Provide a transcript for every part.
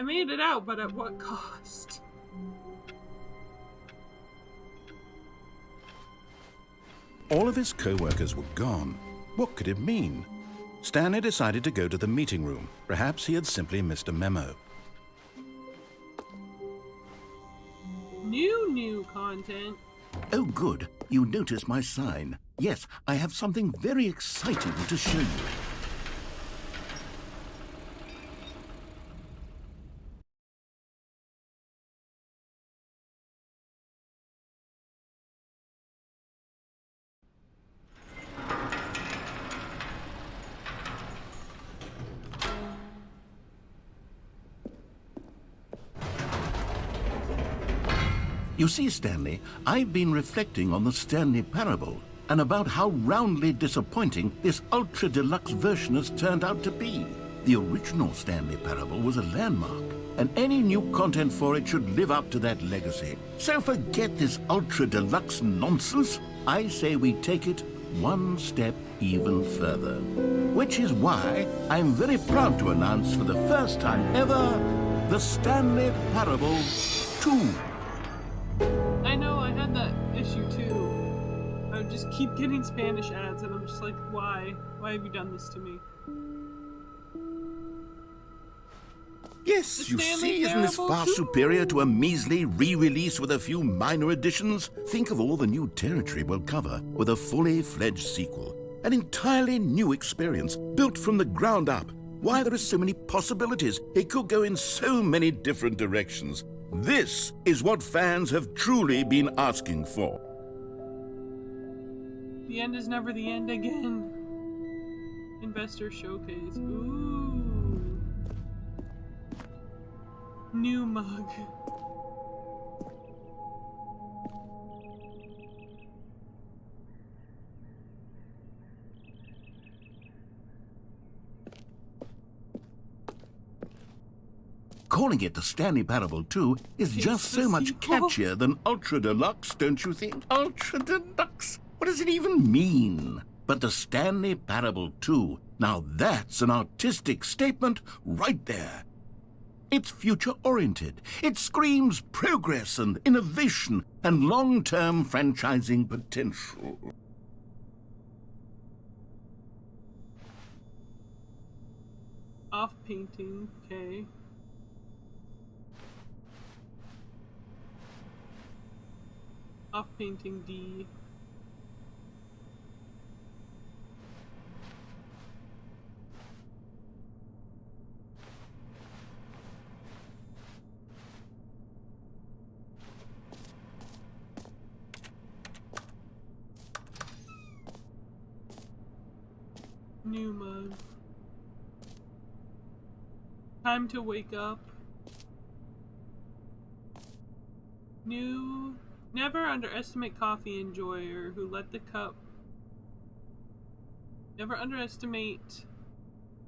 I made it out, but at what cost? All of his co-workers were gone. What could it mean? Stanley decided to go to the meeting room. Perhaps he had simply missed a memo. New content. Oh, good. You noticed my sign. Yes, I have something very exciting to show you. You see, Stanley, I've been reflecting on the Stanley Parable and about how roundly disappointing this ultra deluxe version has turned out to be. The original Stanley Parable was a landmark, and any new content for it should live up to that legacy. So forget this ultra deluxe nonsense. I say we take it one step even further. Which is why I'm very proud to announce for the first time ever, the Stanley Parable 2. I know, I had that issue too. I would just keep getting Spanish ads, and I'm just like, why? Why have you done this to me? Yes, you see, isn't this far superior to a measly re-release with a few minor additions? Think of all the new territory we'll cover with a fully fledged sequel. An entirely new experience, built from the ground up. Why, there are so many possibilities. It could go in so many different directions. This is what fans have truly been asking for. The end is never the end again. Investor showcase. Ooh. New mug. Calling it the Stanley Parable 2 is just so much catchier than Ultra Deluxe, don't you think? Ultra Deluxe? What does it even mean? But the Stanley Parable 2, now that's an artistic statement right there. It's future-oriented. It screams progress and innovation and long-term franchising potential. Off painting, okay. Off painting D. New mug. Time to wake up. New. Never underestimate coffee enjoyer who let the cup. Never underestimate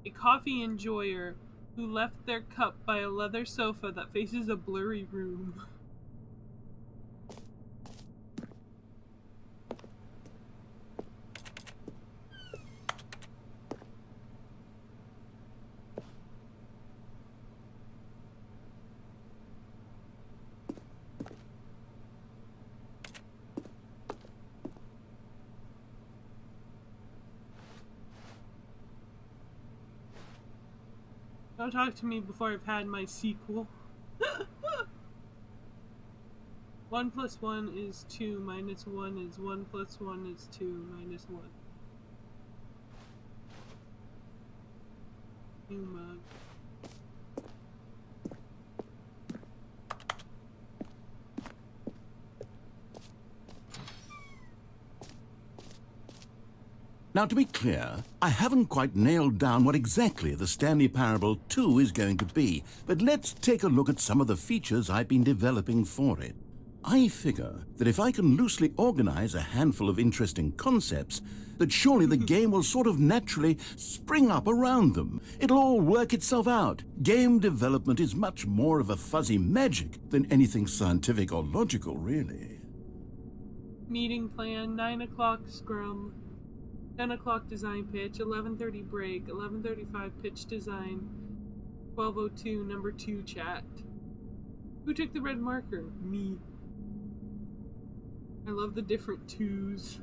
a coffee enjoyer who left their cup by a leather sofa that faces a blurry room. Don't talk to me before I've had my sequel. 1 + 1 is 2, minus 1 is 1 + 1 is 2, minus 1. New mug. Now, to be clear, I haven't quite nailed down what exactly the Stanley Parable 2 is going to be, but let's take a look at some of the features I've been developing for it. I figure that if I can loosely organize a handful of interesting concepts, that surely the game will sort of naturally spring up around them. It'll all work itself out. Game development is much more of a fuzzy magic than anything scientific or logical, really. Meeting plan, 9 o'clock scrum. 10 o'clock design pitch, 11:30 break, 11:35 pitch design, 1202, number 2 chat. Who took the red marker? Me. I love the different twos.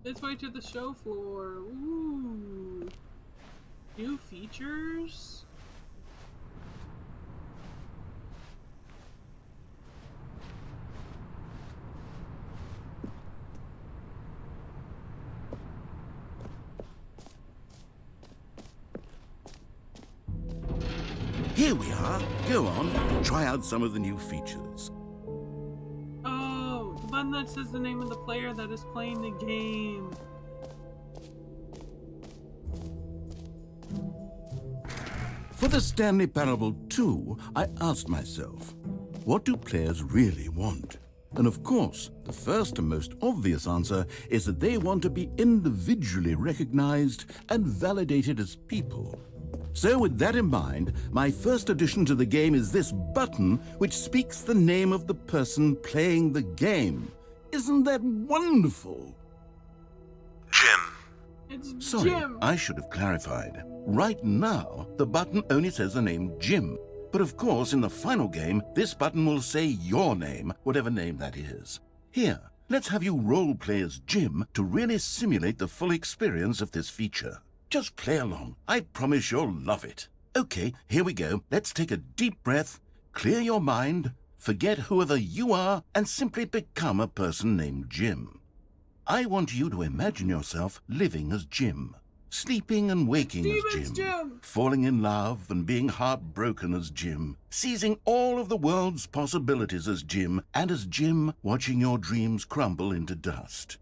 This way to the show floor. Ooh. New features? Here we are. Go on, try out some of the new features. Oh, the button that says the name of the player that is playing the game. For the Stanley Parable 2, I asked myself, what do players really want? And of course, the first and most obvious answer is that they want to be individually recognized and validated as people. So with that in mind, my first addition to the game is this button which speaks the name of the person playing the game. Isn't that wonderful? Jim. It's Sorry, Jim. I should have clarified. Right now, the button only says the name Jim. But of course, in the final game, this button will say your name, whatever name that is. Here, let's have you role-play as Jim to really simulate the full experience of this feature. Just play along. I promise you'll love it. Okay, here we go. Let's take a deep breath, clear your mind, forget whoever you are, and simply become a person named Jim. I want you to imagine yourself living as Jim. Sleeping and waking as Steven's Jim. falling in love and being heartbroken as Jim, seizing all of the world's possibilities as Jim, and as Jim watching your dreams crumble into dust.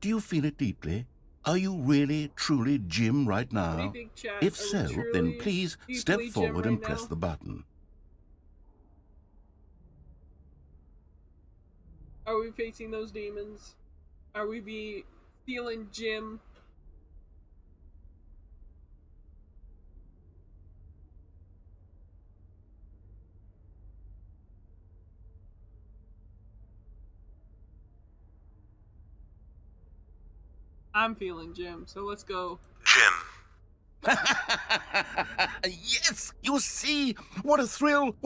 Do you feel it deeply? Are you really, truly Jim right What do now? you think, chat? If Are we so, truly, then please step deeply Jim forward and right press now? the button. Are we facing those demons? Are we feeling Jim? I'm feeling Jim, so let's go. Jim. Yes! You see? What a thrill!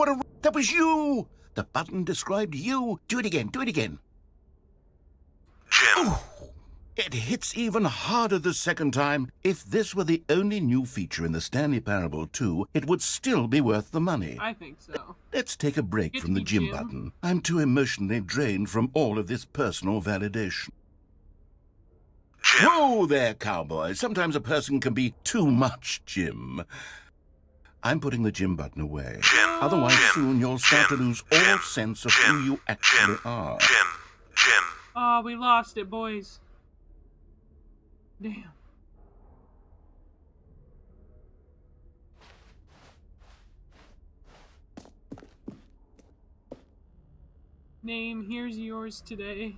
That was you! The button described you! Do it again, do it again! Jim. Ooh, it hits even harder the second time. If this were the only new feature in the Stanley Parable 2, it would still be worth the money. I think so. Let's take a break Get from the me, Jim Jim. button. I'm too emotionally drained from all of this personal validation. Jim. Whoa there, cowboy. Sometimes a person can be too much Jim. I'm putting the Jim button away. Jim. Otherwise, Jim. soon you'll start to Jim. lose all Jim. sense of Jim. who you actually Jim. are. Jim. Jim. Oh, we lost it, boys. Damn. Name, here's yours today.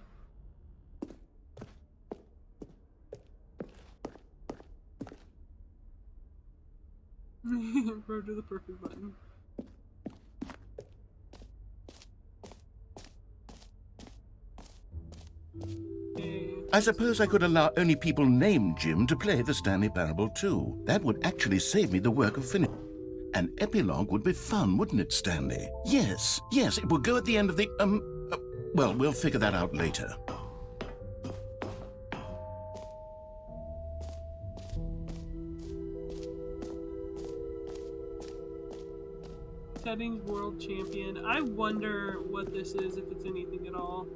Road to the perfect button. Okay. I suppose I could allow only people named Jim to play the Stanley Parable 2. That would actually save me the work of finishing. An epilogue would be fun, wouldn't it, Stanley? Yes, it would go at the end of the, well, we'll figure that out later. Settings World Champion. I wonder what this is, if it's anything at all.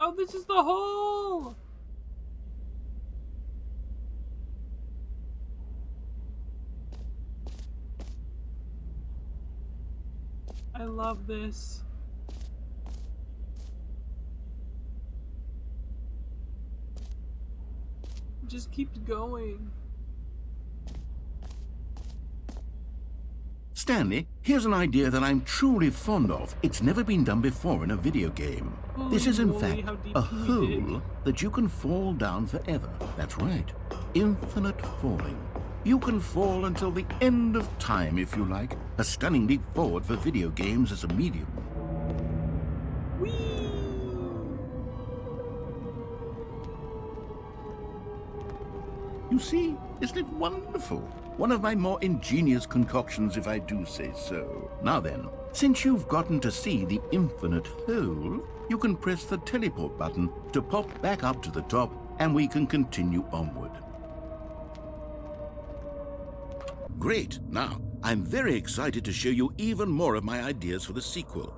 Oh, this is the hole! I love this. It just keeps going. Stanley, here's an idea that I'm truly fond of. It's never been done before in a video game. This is, in Holy fact, moly, how deep a can we dig? hole that you can fall down forever. That's right. Infinite falling. You can fall until the end of time, if you like. A stunning leap forward for video games as a medium. Whee! You see, isn't it wonderful? One of my more ingenious concoctions, if I do say so. Now then, since you've gotten to see the infinite hole, you can press the teleport button to pop back up to the top, and we can continue onward. Great. Now, I'm very excited to show you even more of my ideas for the sequel.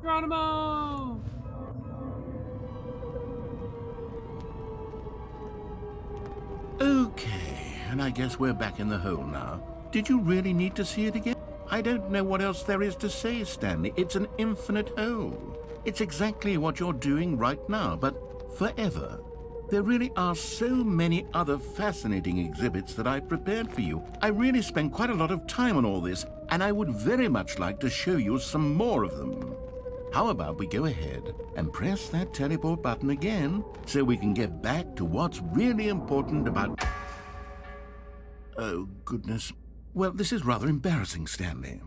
Geronimo! Okay, and I guess we're back in the hole now. Did you really need to see it again? I don't know what else there is to say, Stanley. It's an infinite hole. It's exactly what you're doing right now, but forever. There really are so many other fascinating exhibits that I've prepared for you. I really spent quite a lot of time on all this, and I would very much like to show you some more of them. How about we go ahead and press that teleport button again so we can get back to what's really important about... Oh, goodness. Well, this is rather embarrassing, Stanley.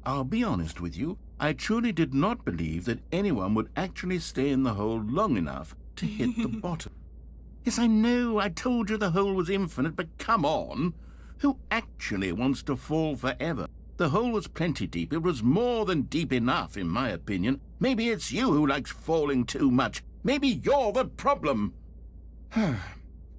I'll be honest with you. I truly did not believe that anyone would actually stay in the hole long enough to hit the bottom. Yes, I know, I told you the hole was infinite, but come on. Who actually wants to fall forever? The hole was plenty deep. It was more than deep enough, in my opinion. Maybe it's you who likes falling too much. Maybe you're the problem.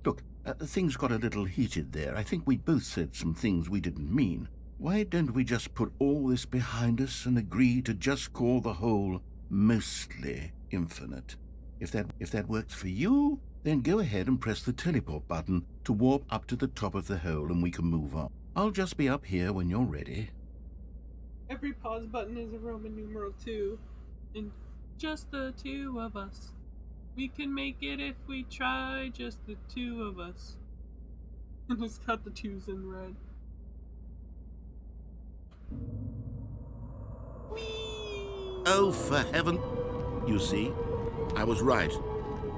Look, things got a little heated there. I think we both said some things we didn't mean. Why don't we just put all this behind us and agree to just call the hole mostly infinite? If that works for you, then go ahead and press the teleport button to warp up to the top of the hole and we can move on. I'll just be up here when you're ready. Every pause button is a Roman numeral 2. And just the two of us. We can make it if we try, just the two of us. And it's got the 2's in red. Whee! Oh, for heaven... You see, I was right.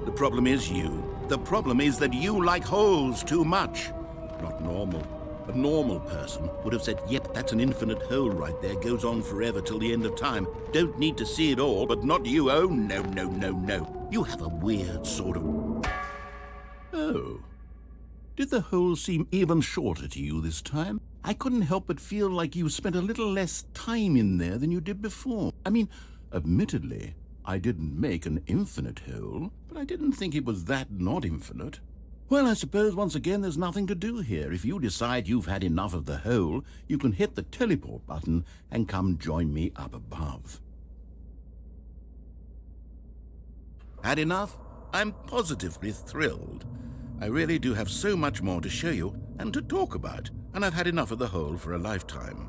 The problem is you. The problem is that you like holes too much. Not normal. A normal person would have said, yep, that's an infinite hole right there, goes on forever till the end of time. Don't need to see it all, but not you. Oh, no, no, no, no. You have a weird sort of... Oh. Did the hole seem even shorter to you this time? I couldn't help but feel like you spent a little less time in there than you did before. I mean, admittedly, I didn't make an infinite hole, but I didn't think it was that not infinite. Well, I suppose once again there's nothing to do here. If you decide you've had enough of the hole, you can hit the teleport button and come join me up above. Had enough? I'm positively thrilled. I really do have so much more to show you and to talk about, and I've had enough of the hole for a lifetime.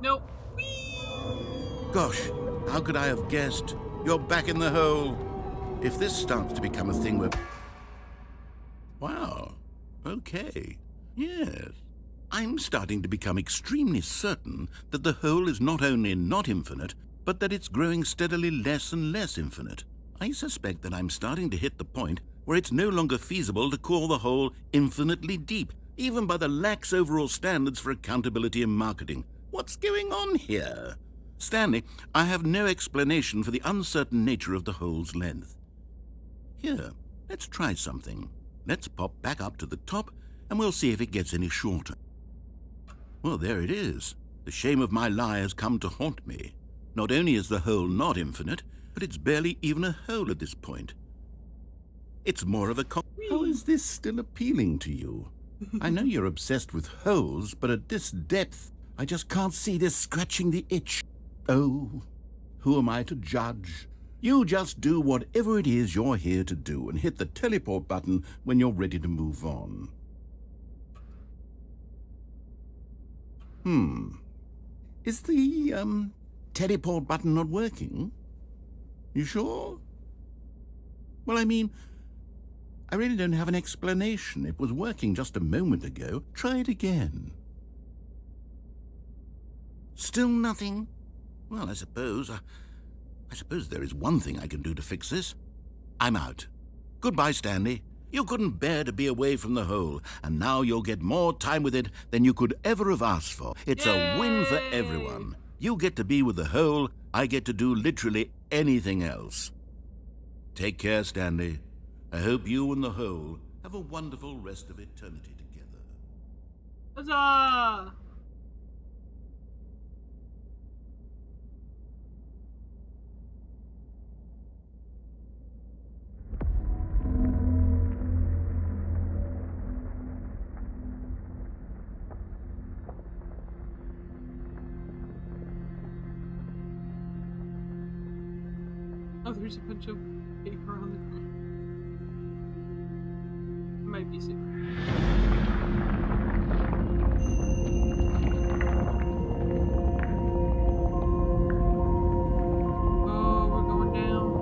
Nope. Whee! Gosh, how could I have guessed? You're back in the hole. If this starts to become a thing where... Wow. Okay. Yes. I'm starting to become extremely certain that the hole is not only not infinite, but that it's growing steadily less and less infinite. I suspect that I'm starting to hit the point where it's no longer feasible to call the hole infinitely deep, even by the lax overall standards for accountability and marketing. What's going on here? Stanley, I have no explanation for the uncertain nature of the hole's length. Here, let's try something. Let's pop back up to the top, and we'll see if it gets any shorter. Well, there it is. The shame of my lie has come to haunt me. Not only is the hole not infinite, but it's barely even a hole at this point. It's more of a... How is this still appealing to you? I know you're obsessed with holes, but at this depth, I just can't see this scratching the itch. Oh, who am I to judge? You just do whatever it is you're here to do and hit the teleport button when you're ready to move on. Is the, teleport button not working? You sure? Well, I mean, I really don't have an explanation. It was working just a moment ago. Try it again. Still nothing? Well, I suppose there is one thing I can do to fix this. I'm out. Goodbye, Stanley. You couldn't bear to be away from the hole, and now you'll get more time with it than you could ever have asked for. It's a win for everyone. You get to be with the hole, I get to do literally anything else. Take care, Stanley. I hope you and the hole have a wonderful rest of eternity together. Huzzah! Oh, there's a bunch of paper on the ground. Might be secret. Oh, we're going down.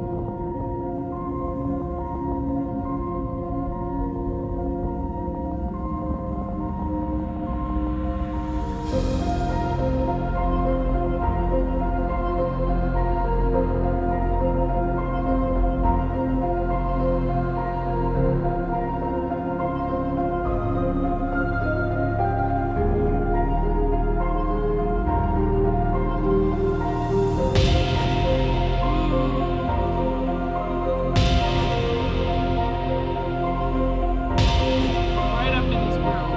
Right up in his grill.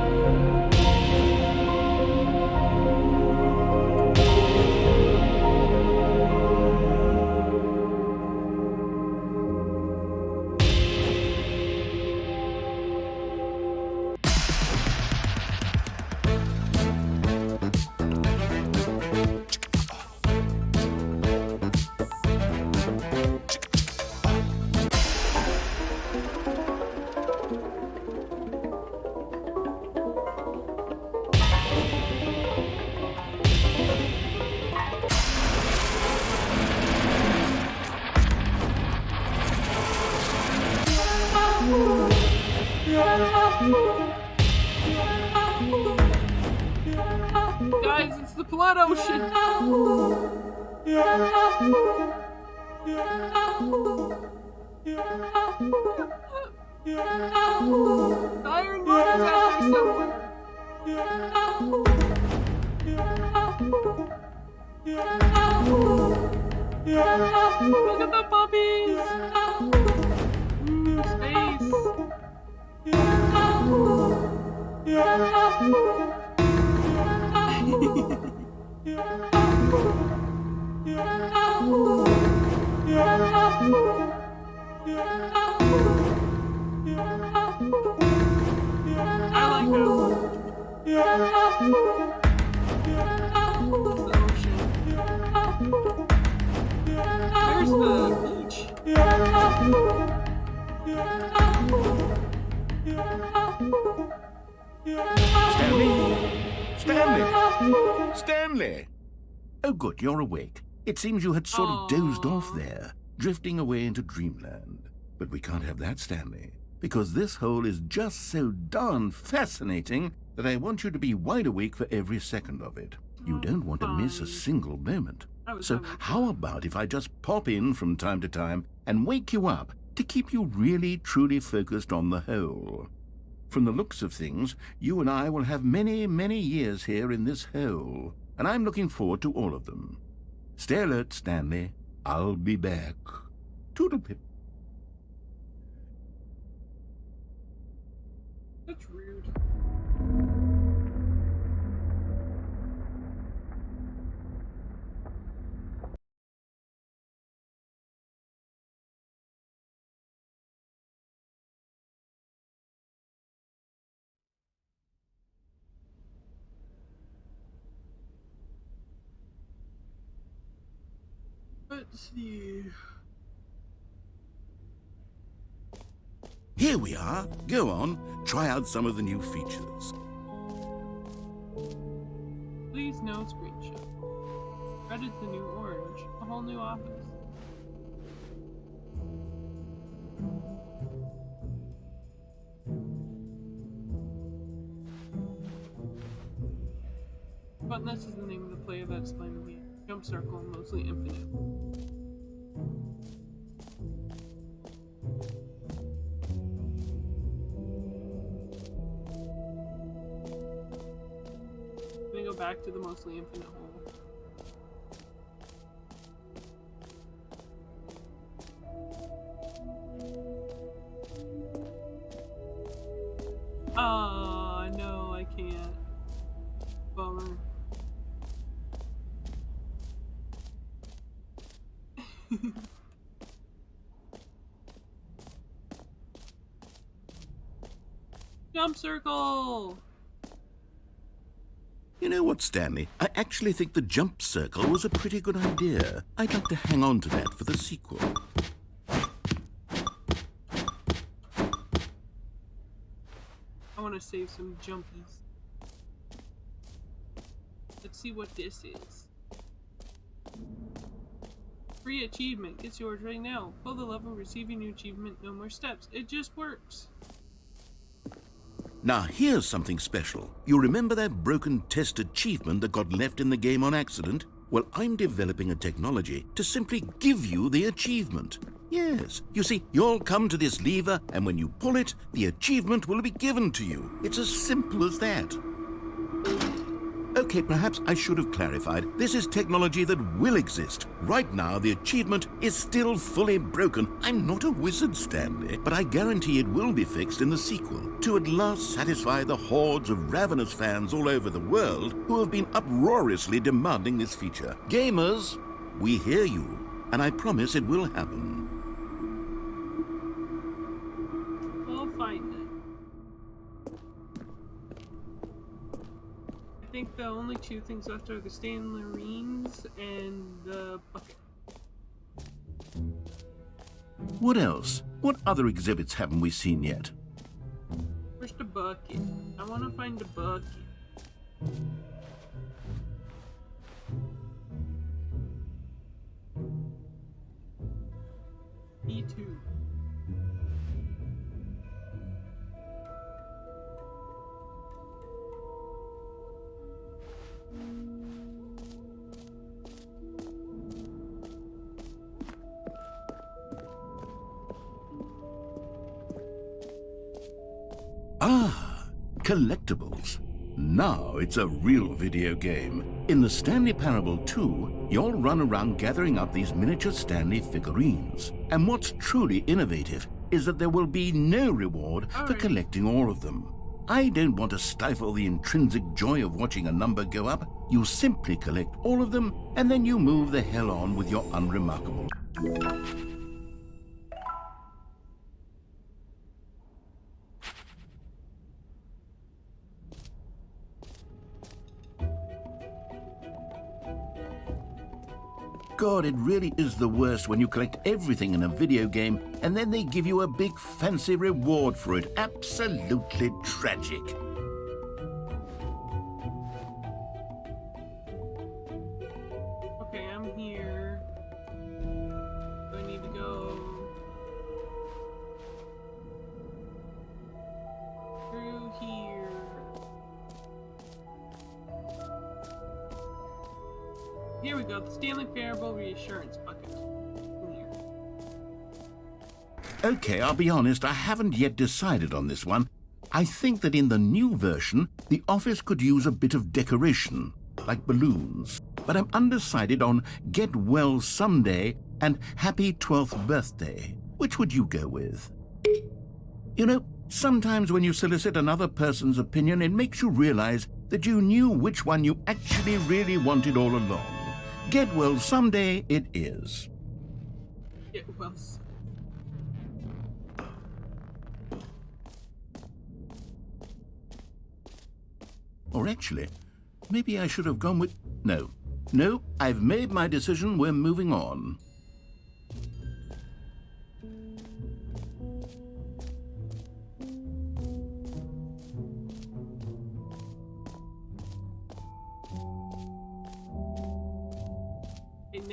Guys, it's the Blood Ocean. Iron Blood is out there somewhere. Look at the puppies. Space. I like those. It's the ocean. There's the beach. Stanley! Oh, good, you're awake. It seems you had sort of dozed off there, drifting away into dreamland. But we can't have that, Stanley, because this hole is just so darn fascinating that I want you to be wide awake for every second of it. You don't want to miss a single moment. So how about if I just pop in from time to time and wake you up to keep you really, truly focused on the hole? From the looks of things, you and I will have many, many years here in this hole, and I'm looking forward to all of them. Stay alert, Stanley. I'll be back. Toodle-pip. That's rude. Let's see. Here we are. Go on, try out some of the new features. Please no screenshot. Red is the new orange. A whole new office. Buttonless is the name of the play that explained the game. Jump circle and mostly infinite. Let me go back to the mostly infinite hole. Ah, no, I can't. Bummer. Jump circle! You know what, Stanley? I actually think the jump circle was a pretty good idea. I'd like to hang on to that for the sequel. I want to save some jumpies. Let's see what this is. Free achievement. It's yours right now. Pull the lever, receive a new achievement, no more steps. It just works. Now, here's something special. You remember that broken test achievement that got left in the game on accident? Well, I'm developing a technology to simply give you the achievement. Yes. You see, you'll come to this lever, and when you pull it, the achievement will be given to you. It's as simple as that. Okay, perhaps I should have clarified. This is technology that will exist. Right now, the achievement is still fully broken. I'm not a wizard, Stanley, but I guarantee it will be fixed in the sequel to at last satisfy the hordes of ravenous fans all over the world who have been uproariously demanding this feature. Gamers, we hear you, and I promise it will happen. We'll find it. I think the only two things left are the Stanlerines and the bucket. What else? What other exhibits haven't we seen yet? Where's the bucket? I want to find the bucket. E2. Ah, collectibles. Now it's a real video game. In the Stanley Parable 2, you'll run around gathering up these miniature Stanley figurines. And what's truly innovative is that there will be no reward for collecting all of them. I don't want to stifle the intrinsic joy of watching a number go up. You simply collect all of them, and then you move the hell on with your unremarkable. God, it really is the worst when you collect everything in a video game and then they give you a big fancy reward for it. Absolutely tragic. Okay, I'm here. Do I need to go through here? Here we go, the Stanley Parable Reassurance Bucket. Here. Okay, I'll be honest, I haven't yet decided on this one. I think that in the new version, the office could use a bit of decoration, like balloons. But I'm undecided on Get Well Someday and Happy 12th Birthday. Which would you go with? You know, sometimes when you solicit another person's opinion, it makes you realize that you knew which one you actually really wanted all along. Get Well Someday it is. Get well. Or actually, maybe I should have gone with... No, I've made my decision. We're moving on.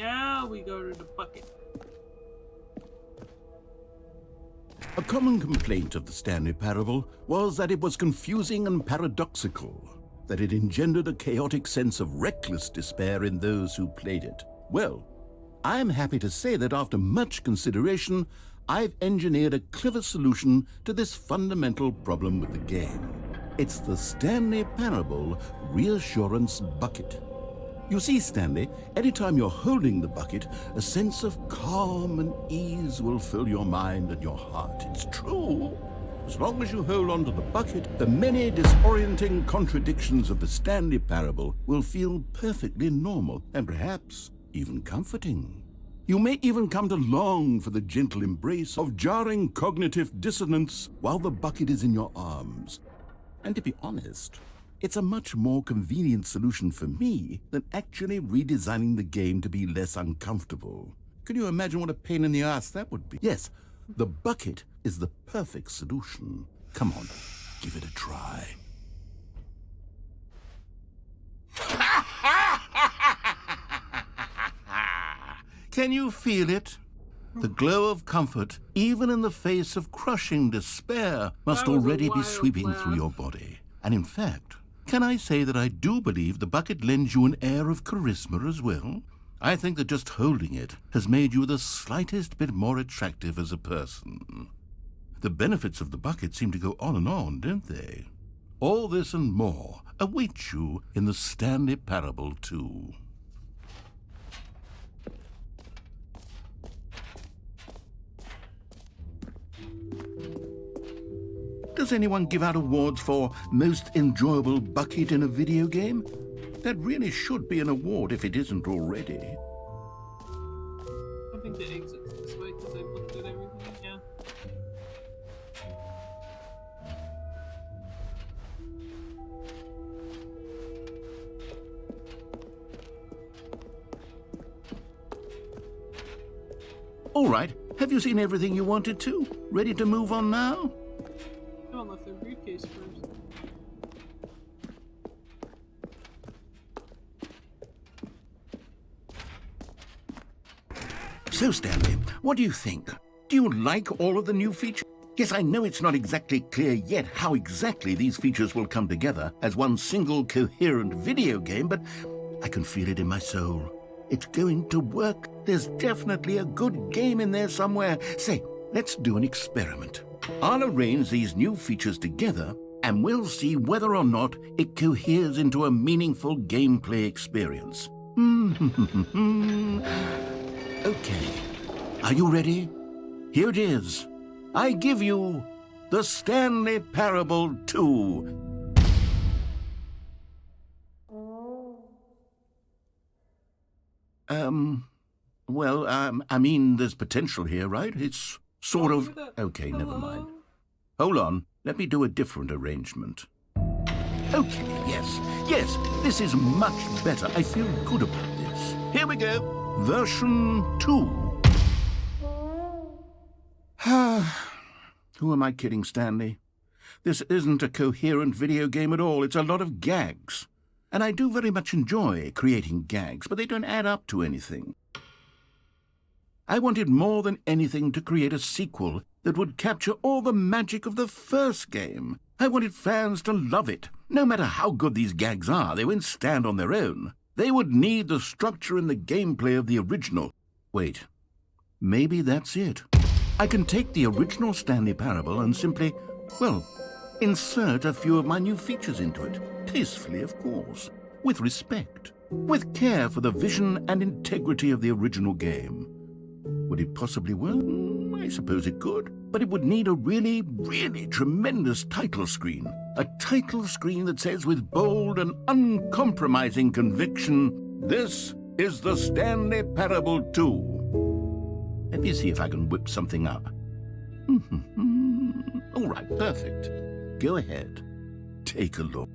Now we go to the bucket. A common complaint of the Stanley Parable was that it was confusing and paradoxical, that it engendered a chaotic sense of reckless despair in those who played it. Well, I'm happy to say that after much consideration, I've engineered a clever solution to this fundamental problem with the game. It's the Stanley Parable Reassurance Bucket. You see, Stanley, anytime you're holding the bucket, a sense of calm and ease will fill your mind and your heart. It's true. As long as you hold on to the bucket, the many disorienting contradictions of the Stanley Parable will feel perfectly normal and perhaps even comforting. You may even come to long for the gentle embrace of jarring cognitive dissonance while the bucket is in your arms. And to be honest, it's a much more convenient solution for me than actually redesigning the game to be less uncomfortable. Can you imagine what a pain in the ass that would be? Yes, the bucket is the perfect solution. Come on, give it a try. Can you feel it? The glow of comfort, even in the face of crushing despair, must already be sweeping through your body. And in fact, can I say that I do believe the bucket lends you an air of charisma as well? I think that just holding it has made you the slightest bit more attractive as a person. The benefits of the bucket seem to go on, don't they? All this and more await you in the Stanley Parable 2. Does anyone give out awards for most enjoyable bucket in a video game? That really should be an award if it isn't already. I think the exit's this way because I've looked at everything, yeah. All right, have you seen everything you wanted to? Ready to move on now? I left the briefcase first. So, Stanley, what do you think? Do you like all of the new features? Yes, I know it's not exactly clear yet how exactly these features will come together as one single coherent video game, but I can feel it in my soul. It's going to work. There's definitely a good game in there somewhere. Say, let's do an experiment. I'll arrange these new features together, and we'll see whether or not it coheres into a meaningful gameplay experience. Okay, are you ready? Here it is. I give you the Stanley Parable 2. I mean, there's potential here, right? It's sort of... Okay, never mind. Hold on, let me do a different arrangement. Okay, yes, this is much better. I feel good about this. Here we go. Version 2. Who am I kidding, Stanley? This isn't a coherent video game at all. It's a lot of gags. And I do very much enjoy creating gags, but they don't add up to anything. I wanted more than anything to create a sequel that would capture all the magic of the first game. I wanted fans to love it. No matter how good these gags are, they won't stand on their own. They would need the structure and the gameplay of the original. Wait, maybe that's it. I can take the original Stanley Parable and simply, well, insert a few of my new features into it. Tastefully, of course. With respect. With care for the vision and integrity of the original game. Would it possibly work? I suppose it could. But it would need a really, really tremendous title screen. A title screen that says with bold and uncompromising conviction, "This is the Stanley Parable 2. Let me see if I can whip something up. All right, perfect. Go ahead. Take a look.